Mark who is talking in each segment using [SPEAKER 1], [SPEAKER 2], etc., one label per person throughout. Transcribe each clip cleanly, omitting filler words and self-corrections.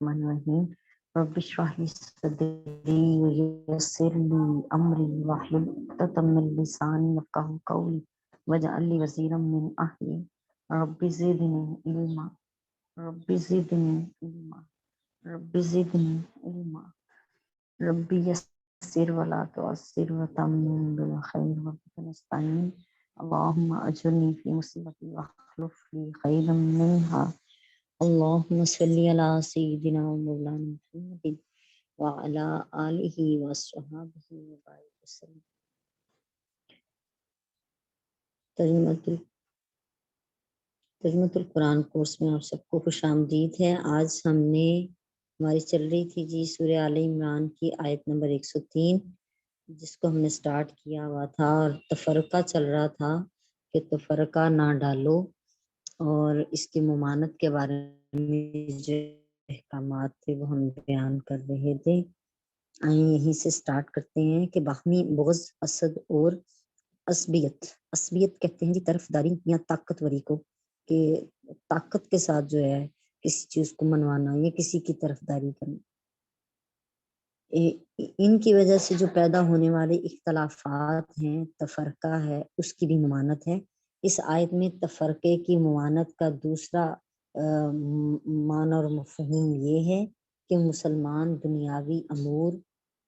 [SPEAKER 1] बिस्मिल्लाहिर्रहमानिर्रहीम रब्बि इश्रह ली सदरी वयस्सिर ली अमरी वाहलुल उक़दतम मिन लिसानी यफ़क़हू क़ौली वजअल ली वज़ीरम मिन Ahli rabbi ज़िदनी इल्मा rabbi ज़िदनी इल्मा rabbi ज़िदनी इल्मा rabbi यस्सिर वला तुअस्सिर वतम्मिम बिल खैर वबिका नस्तईन अल्लाहुम्मा अजुरनी फ़ी मुसीबती वअख़्लुफ़ ली खैरम मिन्हा अल्लाहुम्मा सल्लि अला सय्यिदिना व मौलाना मुहम्मदिन व अला आलिहि व अस्हाबिहि व बारिक वसल्लम। तर्जुमतुल कुरान कोर्स में आप सबको खुशामदीद है। आज हमारी चल रही थी जी सूरह आले इमरान की आयत नंबर 103, जिसको हमने स्टार्ट किया हुआ था और तफरका चल रहा था कि तफरका ना डालो, और इसकी मुमानत के बारे में जो अहकामात थे वो हम बयान कर रहे थे। आइए यहीं से स्टार्ट करते हैं कि बाहमी बुग़्ज़, असद और असबियत कहते हैं जी तरफदारी या ताकतवरी को, कि ताकत के साथ जो है किसी चीज को मनवाना या किसी की तरफदारी करना। इनकी वजह से जो पैदा होने वाले इख्तलाफात हैं, तफरका है, उसकी भी मुमानत है। इस आयत में तफरके की मुमानत का दूसरा मान और मफ़हूम ये है कि मुसलमान दुनियावी अमूर,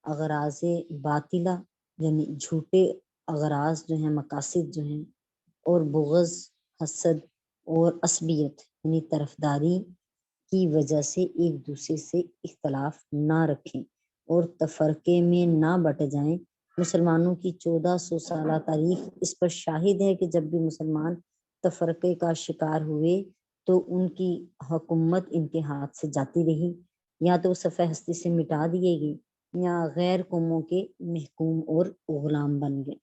[SPEAKER 1] अगराज़े बातिला यानी झूठे अगराज जो हैं, मकासिद जो हैं, और बुग़्ज़, हसद और असबियत यानी तरफदारी की वजह से एक दूसरे से इख्तलाफ ना रखें और तफरके में ना बट जाएं। मुसलमानों की 1400 साल तारीख इस पर शाहिद है कि जब भी मुसलमान तफरके का शिकार हुए तो उनकी हुकूमत इनके हाथ से जाती रही, या तो सफ़े हस्ती से मिटा दिए गए या गैर कौमों के महकूम और गुलाम बन गए।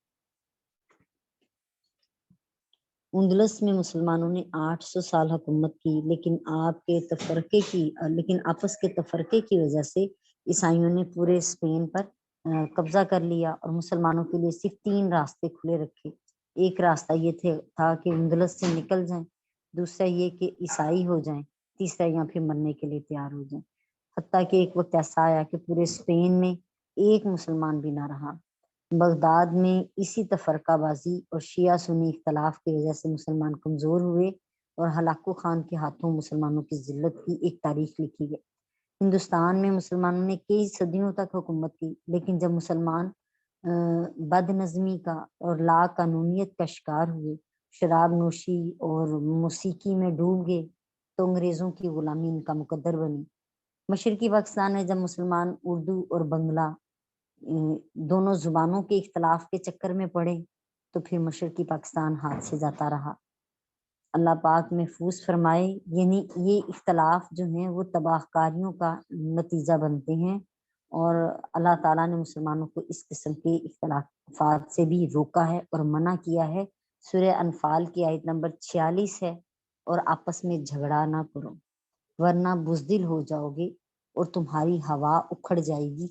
[SPEAKER 1] उंदलस में मुसलमानों ने 800 साल हुकूमत की, लेकिन आपस के तफरके की वजह से ईसाइयों ने पूरे स्पेन पर कब्जा कर लिया और मुसलमानों के लिए सिर्फ 3 रास्ते खुले रखे। एक रास्ता ये था कि उंदलस से निकल जाएं, दूसरा ये कि ईसाई हो जाएं, तीसरा या फिर मरने के लिए तैयार हो जाएं। हत्ता कि एक वक्त ऐसा आया कि पूरे स्पेन में एक मुसलमान भी ना रहा। बगदाद में इसी तफरकाबाजी और शिया सुन्नी इख्तलाफ की वजह से मुसलमान कमजोर हुए और हलाकू खान के हाथों मुसलमानों की जिल्लत की एक तारीख लिखी गई। हिंदुस्तान में मुसलमानों ने कई सदियों तक हुकूमत की, लेकिन जब मुसलमान बदनज़मी का और ला कानूनियत का शिकार हुए, शराब नोशी और मौसीकी में डूब गए, तो अंग्रेजों की गुलामी इनका मुकद्दर बनी। मशरकी पाकिस्तान में जब मुसलमान उर्दू और बंगला दोनों जुबानों के इख्तलाफ के चक्कर में पड़े तो फिर मशरकी पाकिस्तान हाथ से जाता रहा। अल्लाह पाक महफूज फरमाए, यानी ये इख्तलाफ जो हैं वो तबाहकारियों का नतीजा बनते हैं, और अल्लाह ताला ने मुसलमानों को इस किस्म के इख्तलाफात से भी रोका है और मना किया है। सूरह अनफाल की आयत नंबर 46 है, और आपस में झगड़ा ना करो वरना बुज़दिल हो जाओगे और तुम्हारी हवा उखड़ जाएगी।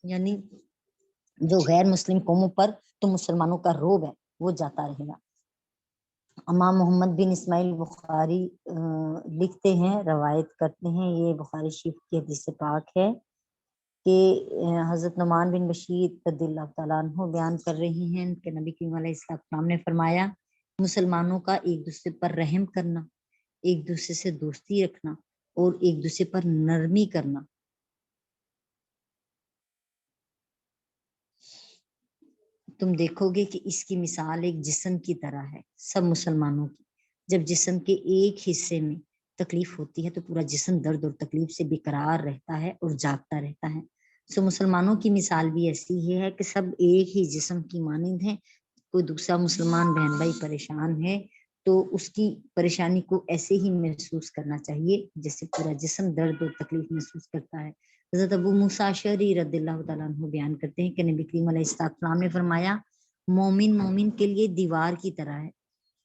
[SPEAKER 1] यानी जो गैर मुस्लिम कौमों पर तो मुसलमानों का रोब है वो जाता रहेगा। इमाम मोहम्मद बिन इस्माइल बुखारी लिखते हैं, रवायत करते हैं, ये बुखारी शरीफ की हदीस पाक है कि हजरत नुमान बिन बशीर रदियल्लाहु ताला अन्हु बयान कर रही हैं कि नबी करीम अलैहिस्सलाम ने फरमाया, मुसलमानों का एक दूसरे पर रहम करना, एक दूसरे से दोस्ती रखना और एक दूसरे पर नरमी करना तुम देखोगे कि इसकी मिसाल एक जिस्म की तरह है। सब मुसलमानों की जब जिस्म के एक हिस्से में तकलीफ होती है तो पूरा जिस्म दर्द और तकलीफ से बेकरार रहता है और जागता रहता है। सो मुसलमानों की मिसाल भी ऐसी ही है कि सब एक ही जिस्म की मानिंद हैं। कोई दूसरा मुसलमान बहन भाई परेशान है तो उसकी परेशानी को ऐसे ही महसूस करना चाहिए जैसे पूरा जिस्म दर्द और तकलीफ महसूस करता है। हज़रत अबू मूसा अशअरी रज़ियल्लाहु ताला अन्हु बयान करते हैं कि नबी करीम अलैहिस्सलाम ने फरमाया, मोमिन के लिए दीवार की तरह है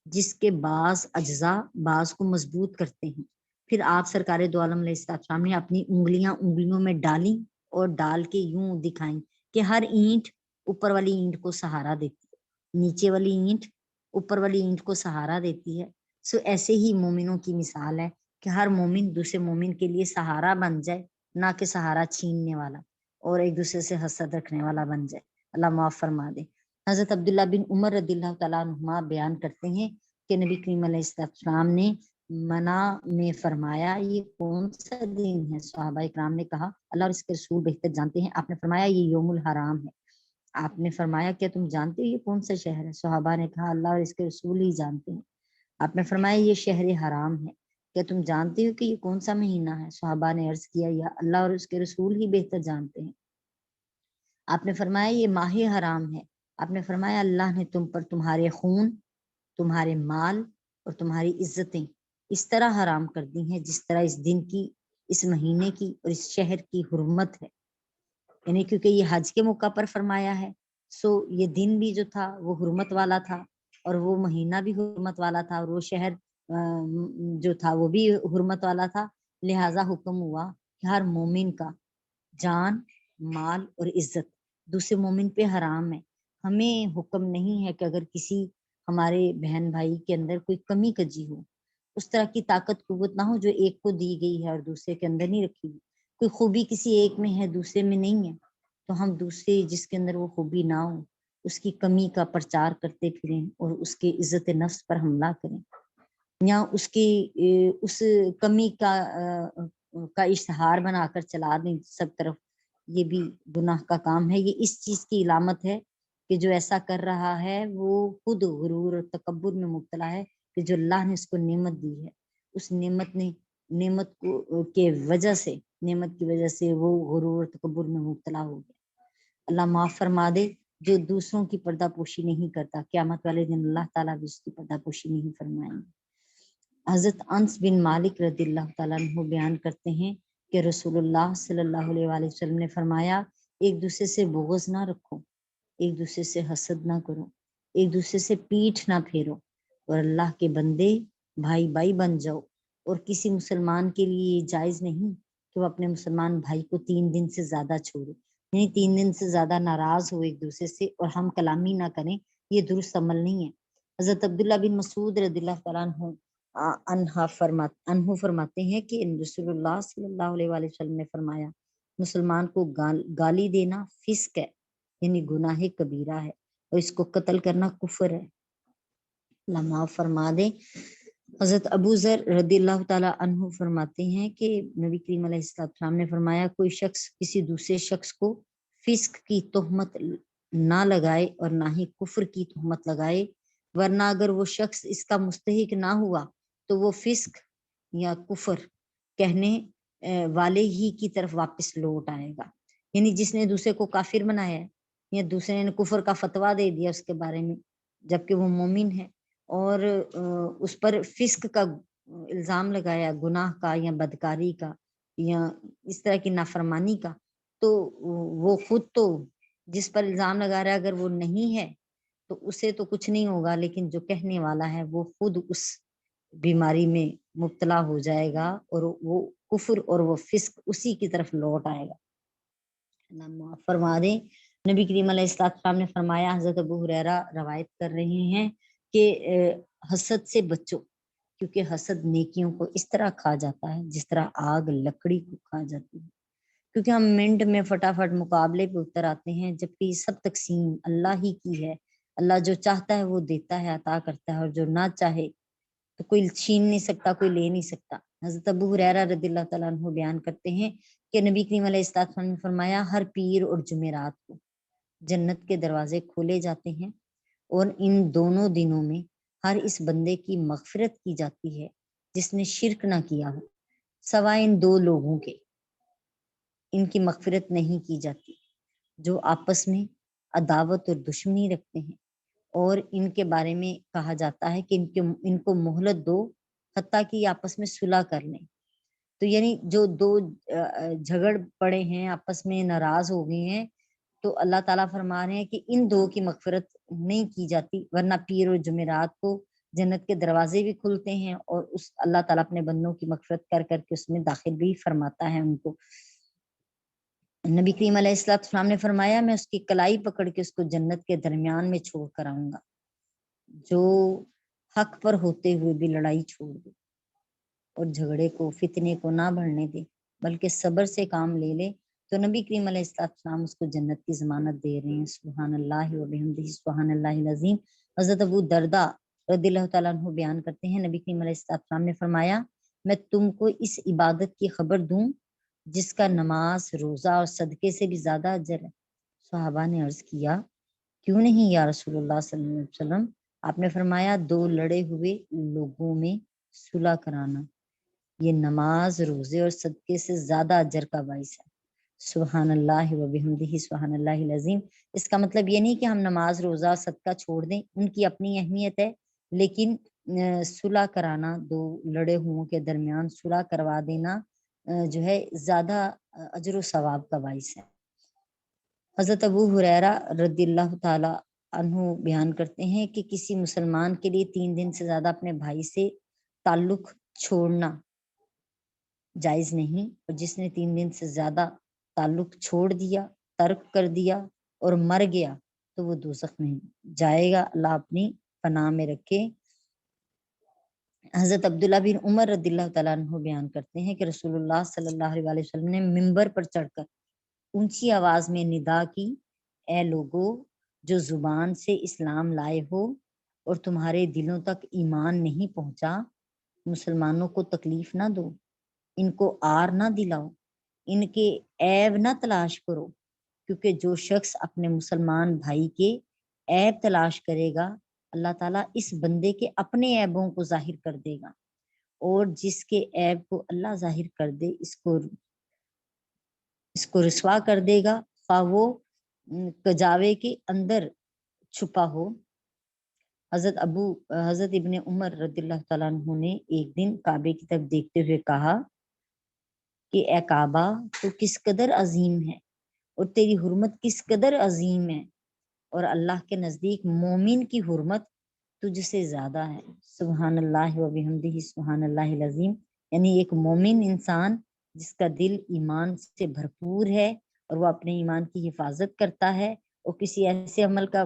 [SPEAKER 1] जिसके बाज़ अज्जा बाज़ को मजबूत करते हैं। फिर आप सरकार दो आलम अलैहिस्सलाम ने अपनी उंगलियों में डाली और डाल के यूं दिखाई कि हर ईंट ऊपर वाली ईंट को सहारा देती है, नीचे वाली ईंट ऊपर वाली ईंट को सहारा देती है। सो ऐसे ही मोमिनों की मिसाल है کہ हर मोमिन दूसरे मोमिन के लिए सहारा बन जाए, ना कि सहारा छीनने वाला और एक दूसरे से हसद रखने वाला बन जाए। अल्लाह माफ फरमा दे। हजरत अब्दुल्ला बिन उमर रदिल्लाहु ताला अन्हुमा बयान करते हैं कि नबी करीम अलैहिस्सलाम ने मना में फरमाया, ये कौन सा दिन है? सहाबा इकराम ने कहा, अल्लाह और इसके रसूल बेहतर जानते हैं। आपने फरमाया, ये यौमुल हराम है। आपने फरमाया, क्या तुम जानते हो ये कौन सा शहर है? सहाबा ने कहा, अल्लाह और इसके रसूल ही जानते हैं। आपने फरमाया, ये शहर हराम है। क्या तुम जानते हो कि ये कौन सा महीना है? सहाबा ने अर्ज किया, या अल्लाह और उसके रसूल ही बेहतर जानते हैं। आपने फरमाया, ये माह हराम है। आपने फरमाया, अल्लाह ने तुम पर तुम्हारे खून, तुम्हारे माल और तुम्हारी इज्जतें इस तरह हराम कर दी हैं जिस तरह इस दिन की, इस महीने की और इस शहर की हुर्मत है। यानी क्योंकि ये हज के मौका पर फरमाया है, सो ये दिन भी जो था वो हुर्मत वाला था और वो महीना भी हुर्मत वाला था और वो शहर जो था वो भी हुर्मत वाला था। लिहाजा हुक्म हुआ कि हर मोमिन का जान, माल और इज्जत दूसरे मोमिन पे हराम है। हमें हुक्म नहीं है कि अगर किसी हमारे बहन भाई के अंदर कोई कमी कजी हो, उस तरह की ताकत कुव्वत ना हो जो एक को दी गई है और दूसरे के अंदर नहीं रखी गई। कोई खूबी किसी एक में है, दूसरे में नहीं है, तो हम दूसरे जिसके अंदर वो खूबी ना हो उसकी कमी का प्रचार करते फिरें और उसके इज्जत नफ्स पर हमला करें या उसकी उस कमी का इश्तहार बनाकर चला दें सब तरफ। ये भी गुनाह का काम है। ये इस चीज की इलामत है कि जो ऐसा कर रहा है वो खुद गुरूर और तकब्बुर में मुब्तला है कि जो अल्लाह ने उसको नेमत दी है, उस नेमत को के वजह से, नेमत की वजह से वो गुरूर और तकब्बुर में मुब्तला हो गया। अल्लाह माफ फरमा दे। जो दूसरों की पर्दापोशी नहीं करता, क़यामत वाले दिन अल्लाह ताला भी उसकी पर्दापोशी नहीं फरमाएंगे। हजरत अंस बिन मालिक रदिल्लाहु ताला अन्हु बयान करते हैं कि रसूलुल्लाह सल्लल्लाहु अलैहि वसल्लम ने फरमाया, एक दूसरे से बुग़्ज़ ना रखो, एक दूसरे से हसद ना करो, एक दूसरे से पीठ ना फेरो और अल्लाह के बंदे भाई भाई बन जाओ। और किसी मुसलमान के लिए ये जायज नहीं कि वो अपने मुसलमान भाई को 3 दिन से ज्यादा छोड़े, नहीं 3 दिन से ज्यादा नाराज हो एक दूसरे से और हम कलामी ना करें, ये दुरुस्त अमल नहीं है। हजरत अब्दुल्ला बिन मसूद रदिल्लाहु ताला अन्हु फरमाते हैं कि रसूलुल्लाह सल्लल्लाहु अलैहि वसल्लम ने फरमाया, मुसलमान को गाली देना फिस्क है, यानी गुनाह कबीरा है और इसको कत्ल करना कुफर है। अल्लाह माफ फरमा दे। हजरत अबू जर रदिल्लाहु ताला अन्हु फरमाते हैं कि नबी करीम अलैहिस्सलाम ने फरमाया, कोई शख्स किसी दूसरे शख्स को फिस्क की तोहमत ना लगाए और ना ही कुफर की तोहमत लगाए, वरना अगर वो शख्स इसका मुस्तहिक ना हुआ तो वो फिस्क या कुफर कहने वाले ही की तरफ वापस लौट आएगा। यानी जिसने दूसरे को काफिर बनाया है या दूसरे ने कुफर का फतवा दे दिया उसके बारे में, जबकि वो मोमिन है, और उस पर फिस्क का इल्जाम लगाया, गुनाह का या बदकारी का या इस तरह की नाफरमानी का, तो वो खुद तो जिस पर इल्जाम लगा रहा है अगर वो नहीं है तो उसे तो कुछ नहीं होगा, लेकिन जो कहने वाला है वो खुद उस बीमारी में मुब्तला हो जाएगा और वो कुफर और वो फिस्क उसी की तरफ लौट आएगा। फरमा दें। नबी करीम अलैहिस्सलाम ने फरमाया, हजरत अबू हुरैरा रवायत कर रहे हैं कि हसद से बचो, क्योंकि हसद नेकियों को इस तरह खा जाता है जिस तरह आग लकड़ी को खा जाती है। क्योंकि हम मिनट में फटाफट मुकाबले पे उतर आते हैं, जबकि सब तकसीम अल्लाह ही की है। अल्लाह जो चाहता है वो देता है, अता करता है, और जो ना चाहे तो कोई छीन नहीं सकता, कोई ले नहीं सकता। हजरत अबू हुरैरा रदियल्लाहु ताला अन्हु बयान करते हैं कि नबी करीम अलैहिस्सलाम ने फरमाया, हर पीर और जुमेरात को जन्नत के दरवाजे खोले जाते हैं और इन दोनों दिनों में हर इस बंदे की मगफिरत की जाती है जिसने शिरक ना किया हो, सवाए इन 2 लोगों के इनकी मगफिरत नहीं की जाती जो आपस में अदावत और दुश्मनी रखते हैं। और इनके बारे में कहा जाता है कि इनको मोहलत दो हत्ता कि आपस में सुलह कर लें। तो यानी जो 2 झगड़ पड़े हैं, आपस में नाराज हो गए हैं, तो अल्लाह ताला फरमा रहे हैं कि इन 2 की मगफिरत नहीं की जाती, वरना पीर और जुमेरात को जन्नत के दरवाजे भी खुलते हैं और उस अल्लाह ताला अपने बंदों की मगफिरत कर करके उसमें दाखिल भी फरमाता है उनको। नबी करीम अलैहिस्सलाम ने फरमाया, मैं उसकी कलाई पकड़ के उसको जन्नत के दरमियान में छोड़ कर आऊंगा, जो हक पर होते हुए भी लड़ाई छोड़ दे اور झगड़े को, फितने को ना बढ़ने दे, बल्कि सब्र से काम ले ले, तो नबी करीम अलैहिस्सलाम उसको जन्नत की जमानत दे रहे हैं। सुभान अल्लाह व बिहम्दिही सुभान अल्लाहिल अज़ीम। हज़रत अबू दरदा रज़ियल्लाहु ताला अन्हु बयान करते हैं, नबी करीम अलैहिस्सलाम ने फरमाया, मैं तुमको इस इबादत की खबर दूं जिसका नमाज, रोजा और सदके से भी ज्यादा अजर है। सहाबा ने अर्ज किया, क्यों नहीं या रसूलुल्लाह सल्लल्लाहु अलैहि वसल्लम? आपने फरमाया, दो लड़े हुए लोगों में सुलह कराना, ये नमाज, रोजे और सदके से ज्यादा अजर का बाइस है। सुभान अल्लाह व बिहम्दिही सुभान अल्लाहिल अज़ीम। इसका मतलब ये नहीं कि हम नमाज, रोजा, सदका छोड़ दें, उनकी अपनी अहमियत है, लेकिन सुलह कराना, दो लड़े हुओं के दरमियान सुलह करवा देना जो है ज्यादा अजर व सवाब का बाइस है। हजरत अबू हुरैरा रदियल्लाहु ताला अन्हु बयान करते हैं कि किसी मुसलमान के लिए 3 दिन से ज्यादा अपने भाई से ताल्लुक छोड़ना जायज नहीं, और जिसने 3 दिन से ज्यादा ताल्लुक छोड़ दिया, तर्क कर दिया और मर गया तो वो दोज़ख में जाएगा। अल्लाह अपनी पनाह में रखे। हजरत अब्दुल्ला बिन उमर रदियल्लाहु ताला अन्हु बयान करते हैं कि रसूलुल्लाह सल्लल्लाहु अलैहि वसल्लम ने मिंबर पर चढ़कर ऊंची आवाज में निदा की, ए लोगो जो जुबान से इस्लाम लाए हो और तुम्हारे दिलों तक ईमान नहीं पहुंचा, मुसलमानों को तकलीफ ना दो, इनको आर ना दिलाओ, इनके ऐब ना तलाश करो, क्योंकि जो शख्स अपने मुसलमान भाई के ऐब तलाश करेगा, अल्लाह ताला इस बंदे के अपने ऐबों को जाहिर कर देगा, और जिसके ऐब को अल्लाह जाहिर कर दे, इसको रुसवा कर देगा, खा वो कजावे के अंदर छुपा हो। हजरत इब्ने उमर रदियल्लाहु ताला अन्हु ने एक दिन काबे की तरफ देखते हुए कहा कि ए काबा, तू किस कदर अजीम है और तेरी हुर्मत किस कदर अजीम है, और अल्लाह के नजदीक मोमिन की हुर्मत तुझसे ज्यादा है। सुभान अल्लाह व बिहम्दिही सुभान अल्लाहिल अज़ीम। यानी एक मोमिन इंसान जिसका दिल ईमान से भरपूर है और वो अपने ईमान की हिफाजत करता है और किसी ऐसे अमल का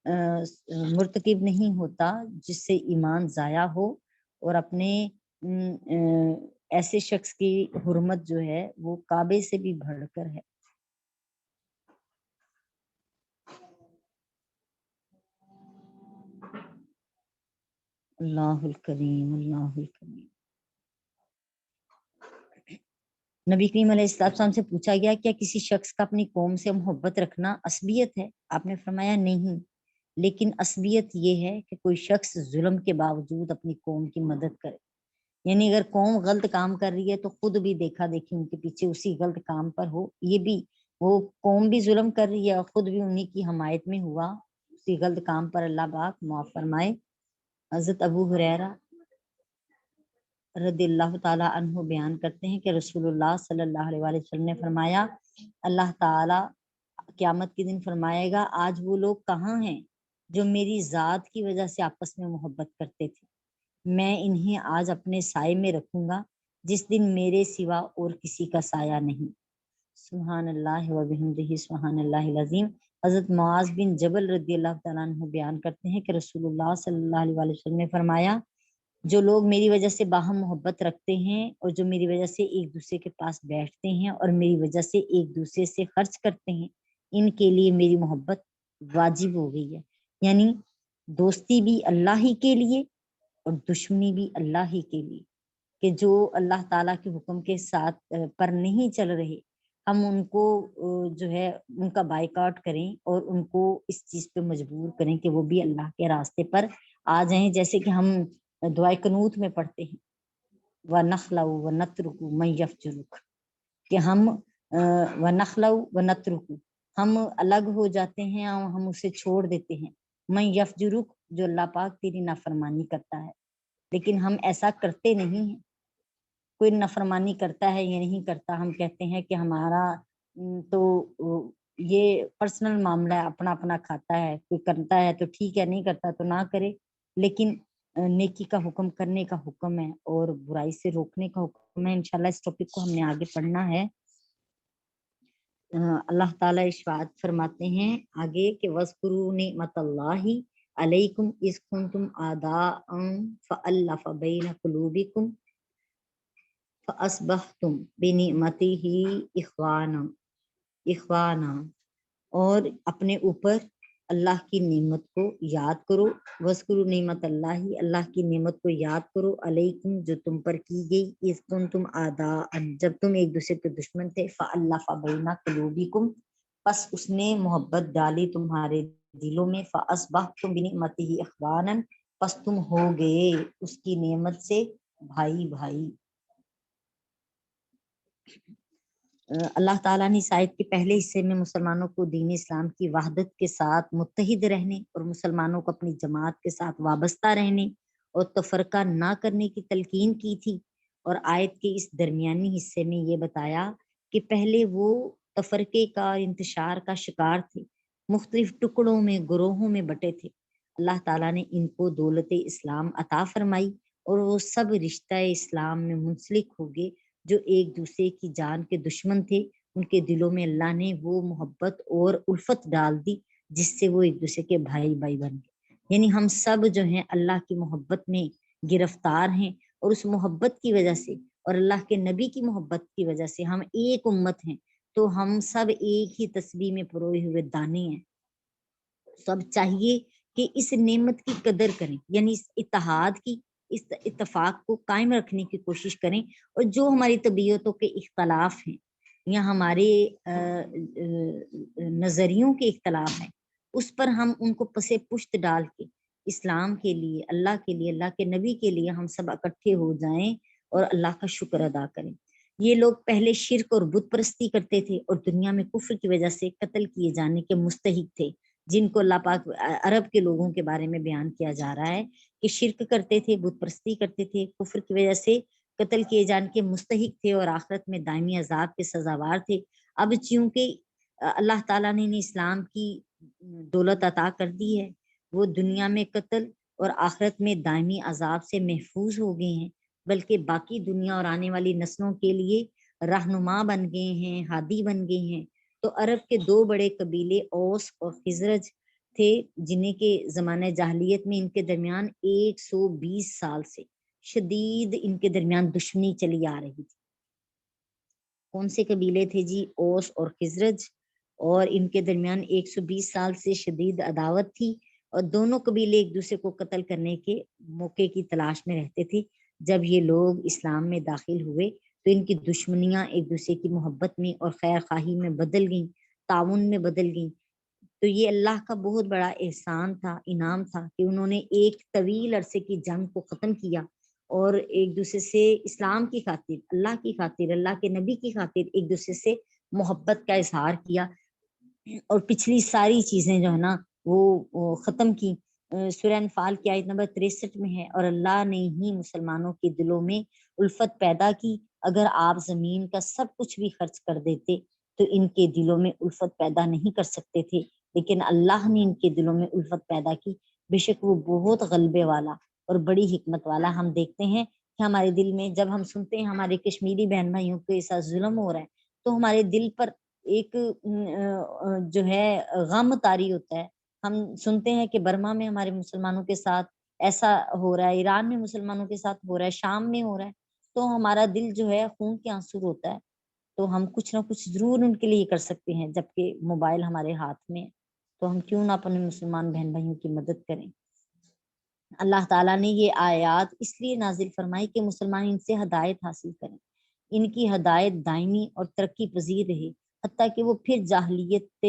[SPEAKER 1] मुर्तकिब नहीं होता जिससे ईमान जाया हो, और अपने ऐसे शख्स की हुर्मत जो है वो काबे से भी बढ़कर है। अल्लाहुल करीम, अल्लाहुल करीम। नबी करीम अलैहिस्सलाम से पूछा गया, क्या किसी शख्स का अपनी कौम से मोहब्बत रखना असबियत है? आपने फरमाया, नहीं, लेकिन असबियत ये है कि कोई शख्स जुल्म के बावजूद अपनी कौम की मदद करे। यानी अगर कौम गलत काम कर रही है तो खुद भी देखा देखी उनके पीछे उसी गलत काम पर हो, ये भी वो कौम भी जुल्म कर रही है और खुद भी उन्हीं की हमायत में हुआ उसी गलत काम पर, अल्लाह पाक माफ फरमाए। हजरत अबू हुरैरा रदियल्लाहु ताला अन्हु बयान करते हैं कि रसूलुल्लाह सल्लल्लाहु अलैहि वसल्लम ने फरमाया, अल्लाह ताला क़यामत के दिन फरमाएगा, आज वो लोग कहाँ हैं जो मेरी जात की वजह से आपस में मोहब्बत करते थे, मैं इन्हें आज अपने साये में रखूंगा जिस दिन मेरे सिवा और किसी का साया नहीं। सुभान अल्लाह व बिहम्दिही सुभान अल्लाहिल अज़ीम। हजरत मुआज बिन जबल रदियल्लाहु ताला अन्हु बयान करते हैं कि रसूलुल्लाह सल्लल्लाहु अलैहि वसल्लम ने फरमाया, जो लोग मेरी वजह से बाहम मोहब्बत रखते हैं और जो मेरी वजह से एक दूसरे के पास बैठते हैं और मेरी वजह से एक दूसरे से खर्च करते हैं, इनके लिए मेरी मोहब्बत वाजिब हो गई है। यानी दोस्ती भी अल्लाह ही के लिए और दुश्मनी भी अल्लाह ही के लिए, कि जो अल्लाह ताला के हुक्म के साथ पर नहीं चल रहे, हम उनको जो है उनका बाइकआउट करें और उनको इस चीज पे मजबूर करें कि वो भी अल्लाह के रास्ते पर आ जाएं। जैसे कि हम दुआए कनूत में पढ़ते हैं, व नखलऊ व नतरुकु मन यफजुरुक, कि हम व नखलऊ व नतरुकु, हम अलग हो जाते हैं और हम उसे छोड़ देते हैं, मन यफजुरुक, जो अल्लाह पाक तेरी नाफरमानी करता है। लेकिन हम ऐसा करते नहीं हैं। कोई नाफरमानी करता है या नहीं करता, हम कहते हैं कि हमारा तो ये पर्सनल मामला है, अपना अपना खाता है, कोई करता है तो ठीक है, नहीं करता तो ना करे। लेकिन नेकी का हुक्म करने का हुक्म है और बुराई से रोकने का हुक्म है। इंशाल्लाह इस टॉपिक को हमने आगे पढ़ना है। अल्लाह ताला इरशाद फरमाते हैं आगे कि वज़कुरू निअमतल्लाहि अलैकुम इज़ कुंतुम आदाअन फ़अल्लफ़ बैन क़ुलूबिकुम فَأَصْبَحْتُمْ بِنِعْمَتِهِ اخوانا اور اپنے اوپر اللہ کی نعمت کو یاد کرو، وذکروا نعمت اللہ، اللہ کی نعمت کو یاد کرو، علیکم جو تم پر کی گئی، اذ کنتم اعداء جب تم ایک دوسرے کے دشمن تھے، فألف بین قلوبکم پس اس نے محبت ڈالی تمہارے دلوں میں، فاصبحتم بنعمتہ اخوانا پس تم ہو گئے اس کی نعمت سے بھائی بھائی۔ اللہ تعالیٰ نے اس آیت کے پہلے حصے میں مسلمانوں کو دین اسلام کی وحدت کے ساتھ متحد رہنے اور مسلمانوں کو اپنی جماعت کے ساتھ وابستہ رہنے اور تفرقہ نہ کرنے کی تلقین کی تھی، اور آیت کے اس درمیانی حصے میں یہ بتایا کہ پہلے وہ تفرقے کا اور انتشار کا شکار تھے، مختلف ٹکڑوں میں گروہوں میں بٹے تھے۔ اللہ تعالیٰ نے ان کو دولت اسلام عطا فرمائی اور وہ سب رشتہ اسلام میں منسلک ہو گئے۔ جو ایک دوسرے کی جان کے دشمن تھے ان کے دلوں میں اللہ نے وہ محبت اور الفت ڈال دی جس سے وہ ایک دوسرے کے بھائی بھائی بن گئے۔ یعنی ہم سب جو ہیں اللہ کی محبت میں گرفتار ہیں، اور اس محبت کی وجہ سے اور اللہ کے نبی کی محبت کی وجہ سے ہم ایک امت ہیں، تو ہم سب ایک ہی تسبیح میں پروئے ہوئے دانے ہیں۔ سب چاہیے کہ اس نعمت کی قدر کریں، یعنی اس اتحاد کی، اس اتفاق کو قائم رکھنے کی کوشش کریں، اور جو ہماری طبیعتوں کے اختلاف ہیں یا ہمارے نظریوں کے اختلاف ہیں اس پر ہم ان کو پسے پشت ڈال کے اسلام کے لیے، اللہ کے لیے، اللہ کے نبی کے لیے ہم سب اکٹھے ہو جائیں اور اللہ کا شکر ادا کریں۔ یہ لوگ پہلے شرک اور بت پرستی کرتے تھے اور دنیا میں کفر کی وجہ سے قتل کیے جانے کے مستحق تھے، جن کو اللہ پاک عرب کے لوگوں کے بارے میں بیان کیا جا رہا ہے کہ شرک کرتے تھے، بت پرستی کرتے تھے، کفر کی وجہ سے قتل کیے جانے کے مستحق تھے اور آخرت میں دائمی عذاب کے سزاوار تھے۔ اب چونکہ اللہ تعالیٰ نے انہیں اسلام کی دولت عطا کر دی ہے، وہ دنیا میں قتل اور آخرت میں دائمی عذاب سے محفوظ ہو گئے ہیں، بلکہ باقی دنیا اور آنے والی نسلوں کے لیے رہنما بن گئے ہیں، ہادی بن گئے ہیں۔ تو عرب کے دو بڑے قبیلے اوس اور خزرج تھے، جنہیں کے زمانہ جاہلیت میں ان کے درمیان 120 سال سے شدید ان کے درمیان دشمنی چلی آ رہی تھی۔ کون سے قبیلے تھے جی؟ اوس اور خزرج، اور ان کے درمیان 120 سال سے شدید عداوت تھی، اور دونوں قبیلے ایک دوسرے کو قتل کرنے کے موقع کی تلاش میں رہتے تھے۔ جب یہ لوگ اسلام میں داخل ہوئے تو ان کی دشمنیاں ایک دوسرے کی محبت میں اور خیر خواہی میں بدل گئیں، تعاون میں بدل گئیں۔ تو یہ اللہ کا بہت بڑا احسان تھا، انعام تھا کہ انہوں نے ایک طویل عرصے کی جنگ کو ختم کیا اور ایک دوسرے سے اسلام کی خاطر، اللہ کی خاطر، اللہ کے نبی کی خاطر ایک دوسرے سے محبت کا اظہار کیا، اور پچھلی ساری چیزیں جو ہے نا وہ ختم کی۔ سورہ انفال کی آیت نمبر 63 میں ہے، اور اللہ نے ہی مسلمانوں کے دلوں میں الفت پیدا کی، اگر آپ زمین کا سب کچھ بھی خرچ کر دیتے تو ان کے دلوں میں الفت پیدا نہیں کر سکتے تھے، لیکن اللہ نے ان کے دلوں میں الفت پیدا کی۔ بے شک وہ بہت غلبے والا اور بڑی حکمت والا۔ ہم دیکھتے ہیں کہ ہمارے دل میں جب ہم سنتے ہیں ہمارے کشمیری بہن بھائیوں کے ساتھ ظلم ہو رہا ہے تو ہمارے دل پر ایک جو ہے غم طاری ہوتا ہے۔ ہم سنتے ہیں کہ برما میں ہمارے مسلمانوں کے ساتھ ایسا ہو رہا ہے، ایران میں مسلمانوں کے ساتھ ہو رہا ہے، شام میں ہو رہا ہے، تو ہمارا دل جو ہے خون کے آنسو ہوتا ہے۔ تو ہم کچھ نہ کچھ ضرور ان کے لیے کر سکتے ہیں، جبکہ موبائل ہمارے ہاتھ میں، تو ہم کیوں نہ اپنے مسلمان بہن بھائیوں کی مدد کریں۔ اللہ تعالیٰ نے یہ آیات اس لیے نازل فرمائی کہ مسلمان ان سے ہدایت حاصل کریں، ان کی ہدایت دائمی اور ترقی پذیر رہے، حتیٰ کہ وہ پھر جاہلیت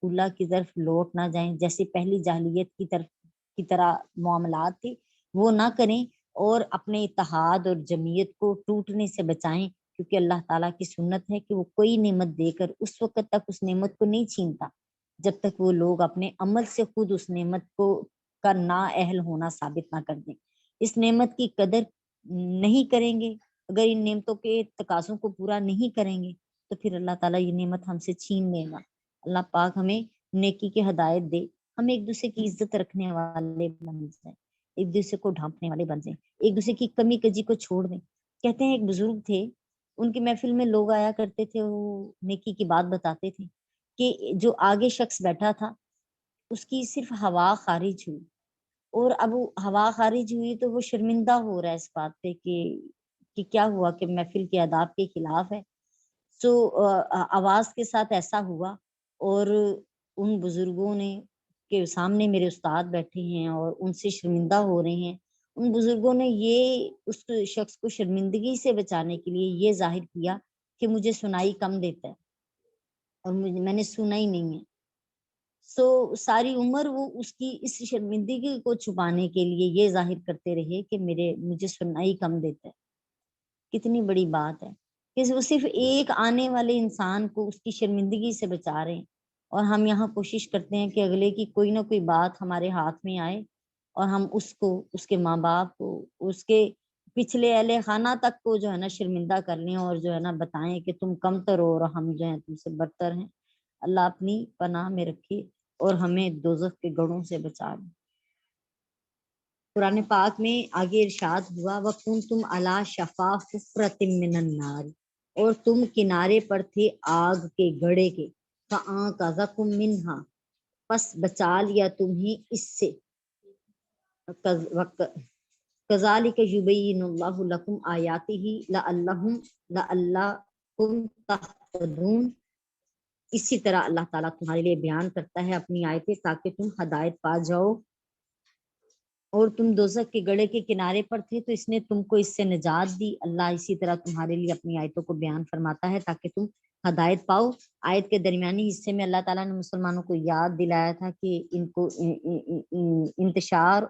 [SPEAKER 1] اللہ کی طرف لوٹ نہ جائیں، جیسے پہلی جاہلیت کی طرح معاملات تھے وہ نہ کریں، اور اپنے اتحاد اور جمعیت کو ٹوٹنے سے بچائیں، کیونکہ اللہ تعالیٰ کی سنت ہے کہ وہ کوئی نعمت دے کر اس وقت تک اس نعمت کو نہیں چھینتا جب تک وہ لوگ اپنے عمل سے خود اس نعمت کو کا نااہل ہونا ثابت نہ کر دیں۔ اس نعمت کی قدر نہیں کریں گے، اگر ان نعمتوں کے تقاضوں کو پورا نہیں کریں گے تو پھر اللہ تعالیٰ یہ نعمت ہم سے چھین لے گا۔ اللہ پاک ہمیں نیکی کی ہدایت دے، ہم ایک دوسرے کی عزت رکھنے والے بن جائیں، ایک دوسرے کو ڈھانپنے والے بن جائیں، ایک دوسرے کی کمی کجی کو چھوڑ دیں۔ کہتے ہیں ایک بزرگ تھے، ان کی محفل میں لوگ آیا کرتے تھے، وہ نیکی کی بات بتاتے تھے کہ جو آگے شخص بیٹھا تھا اس کی صرف ہوا خارج ہوئی، اور اب ہوا خارج ہوئی تو وہ شرمندہ ہو رہا ہے اس بات پہ کہ کہ کیا ہوا کہ محفل کے آداب کے خلاف ہے. سو آواز کے ساتھ ایسا ہوا اور ان بزرگوں نے کے سامنے میرے استاد بیٹھے ہیں اور ان سے شرمندہ ہو رہے ہیں. ان بزرگوں نے یہ اس شخص کو شرمندگی سے بچانے کے لیے یہ ظاہر کیا کہ مجھے سنائی کم دیتا ہے اور میں نے سنا ہی نہیں ہے. سو ساری عمر وہ اس کی اس شرمندگی کو چھپانے کے لیے یہ ظاہر کرتے رہے کہ مجھے سنائی کم دیتا ہے. کتنی بڑی بات ہے کہ وہ صرف ایک آنے والے انسان کو اس کی شرمندگی سے بچا رہے ہیں اور ہم یہاں کوشش کرتے ہیں کہ اگلے کی کوئی نہ کوئی بات ہمارے ہاتھ میں آئے اور ہم اس کو، اس کے ماں باپ کو، اس کے پچھلے اہل خانہ تک کو جو ہے نا شرمندہ کر لیں اور جو ہے نا بتائیں کہ تم کم تر ہو اور ہم جو ہیں تم سے برتر ہیں. اللہ اپنی پناہ میں رکھے اور ہمیں دوزخ کے گڑھوں سے بچا لے. قرآن پاک میں آگے ارشاد ہوا وَكُنْتُمْ عَلَىٰ شَفَا حُفْرَةٍ مِّنَ النَّارِ، اور تم کنارے پر تھے آگ کے گڑھے کے. فَأَنقَذَكُم مِّنْهَا، پس بچا لیا تمہیں اس سے. كَذَلِكَ يُبَيِّنُ اللَّهُ لَكُمْ آيَاتِهِ لَعَلَّكُمْ تَهْتَدُونَ. اسی طرح اللہ تعالیٰ تمہارے لیے بیان کرتا ہے اپنی آیتیں تاکہ تم ہدایت پا جاؤ. اور تم دوزخ کے گڑھے کے کنارے پر تھے تو اس نے تم کو اس سے نجات دی. اللہ اسی طرح تمہارے لیے اپنی آیتوں کو بیان فرماتا ہے تاکہ تم ہدایت پاؤ. آیت کے درمیانی حصے میں اللہ تعالیٰ نے مسلمانوں کو یاد دلایا تھا کہ ان کو انتشار